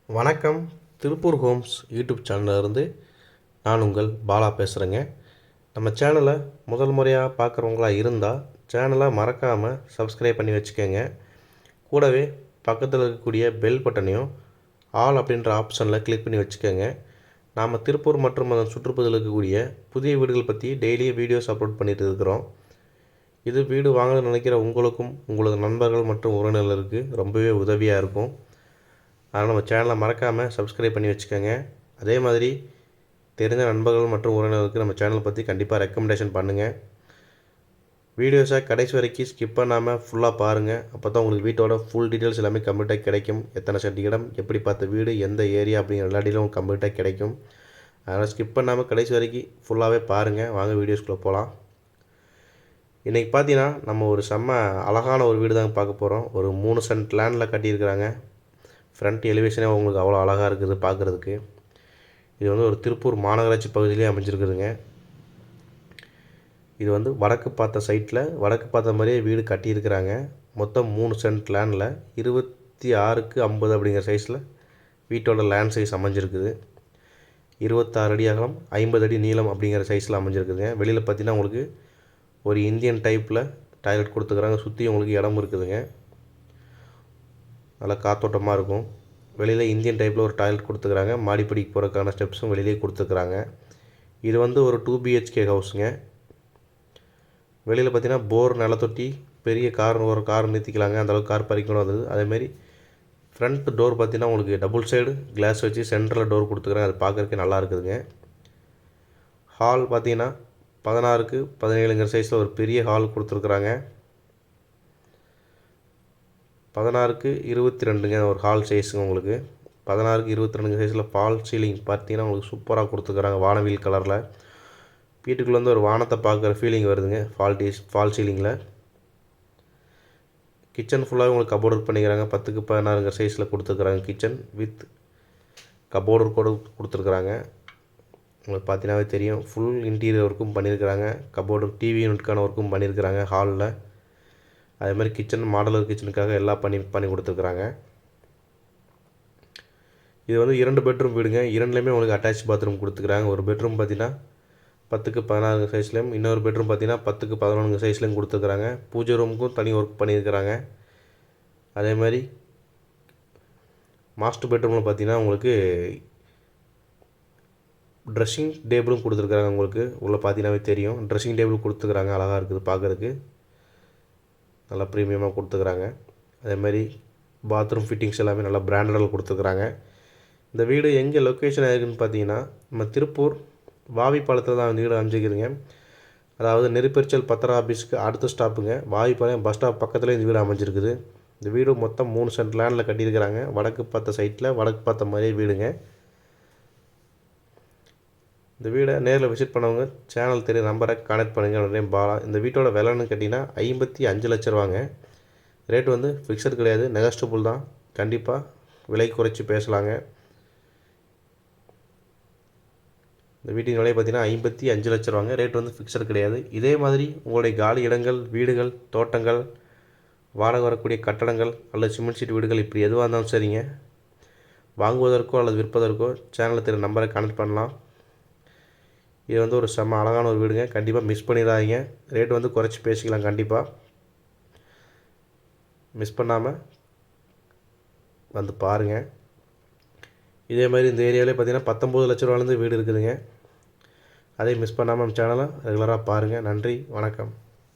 வணக்கம். Tiruppur Holmes YouTube சேனல்லேருந்து நான் உங்கள் பாலா பேசுகிறேங்க. நம்ம சேனலை முதல் முறையாக பார்க்குறவங்களா இருந்தால் சேனலை மறக்காமல் சப்ஸ்கிரைப் பண்ணி வச்சுக்கோங்க. கூடவே பக்கத்தில் இருக்கக்கூடிய பெல் பட்டனையும் ஆல் அப்படின்ற ஆப்ஷனில் கிளிக் பண்ணி வச்சுக்கோங்க. நாம் திருப்பூர் மற்றும் அதன் சுற்றுப்பகுதியில் இருக்கக்கூடிய புதிய வீடுகள் பற்றி டெய்லியும் வீடியோஸ் அப்லோட் பண்ணிட்டு இருக்கிறோம். இது வீடு வாங்கணும்னு நினைக்கிற உங்களுக்கும் உங்களது நண்பர்கள் மற்றும் உறவினர்களுக்கு ரொம்பவே உதவியாக இருக்கும். அதனால் நம்ம சேனலை மறக்காமல் சப்ஸ்கிரைப் பண்ணி வச்சுக்கோங்க. அதே மாதிரி தெரிஞ்ச நண்பர்கள் மற்றும் உறவினர்களுக்கு நம்ம சேனலை பற்றி கண்டிப்பாக ரெக்கமெண்டேஷன் பண்ணுங்கள். வீடியோஸை கடைசி வரைக்கும் ஸ்கிப் பண்ணாமல் ஃபுல்லாக பாருங்கள். அப்போ தான் உங்களுக்கு வீட்டோட ஃபுல் டீட்டெயில்ஸ் எல்லாமே கம்ப்ளீட்டாக கிடைக்கும். எத்தனை சென்ட் இடம், எப்படி பார்த்த வீடு, எந்த ஏரியா அப்படிங்கிற எல்லா டீட்டெயிலும் கம்ப்ளீட்டாக கிடைக்கும். அதனால் ஸ்கிப் பண்ணாமல் கடைசி வரைக்கும் ஃபுல்லாகவே பாருங்கள். வாங்க வீடியோஸ்குள்ளே போகலாம். இன்றைக்கி பார்த்தீங்கன்னா நம்ம ஒரு செம்ம அழகான ஒரு வீடு தாங்க பார்க்க போகிறோம். ஒரு 3 சென்ட் லேண்டில் கட்டியிருக்கிறாங்க. ஃப்ரண்ட் எலிவேஷனே உங்களுக்கு அவ்வளோ அழகாக இருக்குது பார்க்குறதுக்கு. இது வந்து ஒரு திருப்பூர் மாநகராட்சி பகுதியிலே அமைஞ்சிருக்குதுங்க. இது வந்து வடக்கு பார்த்த சைட்டில் வடக்கு பார்த்த மாதிரியே வீடு கட்டியிருக்கிறாங்க. மொத்தம் 3 சென்ட் லேண்டில் 26x50 அப்படிங்கிற சைஸில் வீட்டோட லேண்ட் சைஸ் அமைஞ்சிருக்குது. 26 அடி அகலம், 50 அடி நீளம் அப்படிங்கிற சைஸில் அமைஞ்சிருக்குதுங்க. வெளியில் பார்த்தீங்கன்னா உங்களுக்கு ஒரு இந்தியன் டைப்பில் டாய்லெட் கொடுத்துக்கிறாங்க. சுற்றி உங்களுக்கு இடம் இருக்குதுங்க. நல்லா காத்தோட்டமாக இருக்கும். வெளியில் இந்தியன் டைப்பில் ஒரு டாய்லெட் கொடுத்துக்கிறாங்க. மாடிப்படிக்கு போகிறதுக்கான ஸ்டெப்ஸும் வெளியிலே கொடுத்துக்கிறாங்க. இது வந்து ஒரு 2 BHK ஹவுஸுங்க. வெளியில் பார்த்தீங்கன்னா போர், நிலத்தொட்டி, பெரிய ஒரு கார் நிறுத்திக்கலாங்க. அந்தளவுக்கு கார் பார்க்கிங் வந்தது. அதேமாரி ஃப்ரண்ட் டோர் பார்த்தீங்கன்னா உங்களுக்கு டபுள் சைடு கிளாஸ் வச்சு சென்டரில் டோர் கொடுத்துக்கிறாங்க. அது பார்க்குறதுக்கு நல்லா இருக்குதுங்க. ஹால் பார்த்தீங்கன்னா 16x17ங்கிற சைஸில் ஒரு பெரிய ஹால் கொடுத்துருக்குறாங்க. 16x22ங்க ஒரு ஹால் சைஸுங்க உங்களுக்கு. 16x22 சைஸில் ஃபால் சீலிங் பார்த்தீங்கன்னா உங்களுக்கு சூப்பராக கொடுத்துக்கிறாங்க. வானவில் கலரில் வீட்டுக்குள்ளே வந்து ஒரு வானத்தை பார்க்குற ஃபீலிங் வருதுங்க. ஃபால் சீலிங்கில் கிச்சன் ஃபுல்லாக உங்களுக்கு கபோர்டு பண்ணிக்கிறாங்க. 10x16ங்கிற சைஸில் கொடுத்துருக்குறாங்க. கிச்சன் வித் கபோர்டு கூட கொடுத்துருக்குறாங்க. உங்களுக்கு பார்த்தீங்கன்னாவே தெரியும். ஃபுல் இன்டீரியர் ஒர்க்கும் பண்ணியிருக்கிறாங்க. கபோர்டு, டிவி யூனிட்கான ஒர்க்கும் பண்ணியிருக்கிறாங்க ஹாலில். அதே மாதிரி கிச்சன், மாடலர் கிச்சனுக்காக எல்லாம் பண்ணி கொடுத்துருக்குறாங்க. இது வந்து 2 பெட்ரூம் வீடுங்க. 2லேயுமே உங்களுக்கு அட்டாச் பாத்ரூம் கொடுத்துக்கிறாங்க. ஒரு பெட்ரூம் பார்த்தீங்கன்னா 10x16 சைஸ்லேயும், இன்னொரு பெட்ரூம் பார்த்தீங்கன்னா 10x11 சைஸ்லேயும் கொடுத்துருக்குறாங்க. பூஜை ரூமுக்கும் தனி ஒர்க் பண்ணியிருக்கிறாங்க. அதே மாதிரி மாஸ்டர் பெட்ரூமில் பார்த்தீங்கன்னா உங்களுக்கு ட்ரெஸ்ஸிங் டேபிளும் கொடுத்துருக்குறாங்க. உங்களுக்கு உள்ளே பார்த்தீங்கன்னாவே தெரியும். ட்ரெஸ்ஸிங் டேபிள் கொடுத்துக்கிறாங்க. அழகாக இருக்குது பார்க்குறதுக்கு. நல்லா ப்ரீமியமாக கொடுத்துக்கிறாங்க. அதேமாதிரி பாத்ரூம் ஃபிட்டிங்ஸ் எல்லாமே நல்லா பிராண்டடில் கொடுத்துருக்குறாங்க. இந்த வீடு எங்கே லொக்கேஷன் ஆகிருக்குன்னு பார்த்தீங்கன்னா நம்ம திருப்பூர் வாவிப்பாளையத்தில் தான் வீடு அமைஞ்சிக்கிறீங்க. அதாவது நெருப்பெரிச்சல் பத்திர ஆஃபீஸுக்கு அடுத்த ஸ்டாப்புங்க. வாவிப்பாளையம் பஸ் ஸ்டாப் பக்கத்தில் இந்த வீடு அமைஞ்சிருக்குது. இந்த வீடு மொத்தம் 3 சென்ட் லேண்டில் கட்டியிருக்கிறாங்க. வடக்கு பார்த்த சைட்டில் வடக்கு பார்த்த மாதிரியே வீடுங்க. இந்த வீடை நேரில் விசிட் பண்ணவங்க சேனல் தெரிய நம்பரை கான்டெக்ட் பண்ணுங்கள். உடனே பாலா. இந்த வீட்டோட விலைன்னு கேட்டிங்கன்னா 55 லட்சம் ரூபாங்க. ரேட் வந்து ஃபிக்ஸட் கிடையாது, நெகஸ்டபுள் தான். கண்டிப்பாக விலை குறைச்சி பேசலாங்க. இந்த வீட்டின் விலை பார்த்தீங்கன்னா 55 லட்சம் ரூபாங்க. ரேட் வந்து ஃபிக்ஸட் கிடையாது. இதே மாதிரி உங்களுடைய காலி இடங்கள், வீடுகள், தோட்டங்கள், வாடகை வரக்கூடிய கட்டடங்கள் அல்லது சிமெண்ட் சீட் வீடுகள் இப்படி எதுவாக இருந்தாலும் சரிங்க, வாங்குவதற்கோ அல்லது விற்பதற்கோ சேனலில் தெரிய நம்பரை கான்டெக்ட் பண்ணலாம். இது வந்து ஒரு செம்ம அழகான ஒரு வீடுங்க. கண்டிப்பாக மிஸ் பண்ணிடாதீங்க. ரேட் வந்து குறைச்சி பேசிக்கலாம். கண்டிப்பாக மிஸ் பண்ணாமல் வந்து பாருங்கள். இதே மாதிரி இந்த ஏரியாவிலே பார்த்தீங்கன்னா 19 லட்ச ரூபாலேருந்து வீடு இருக்குதுங்க. அதையும் மிஸ் பண்ணாமல் நம்ம சேனலை ரெகுலராக பாருங்கள். நன்றி, வணக்கம்.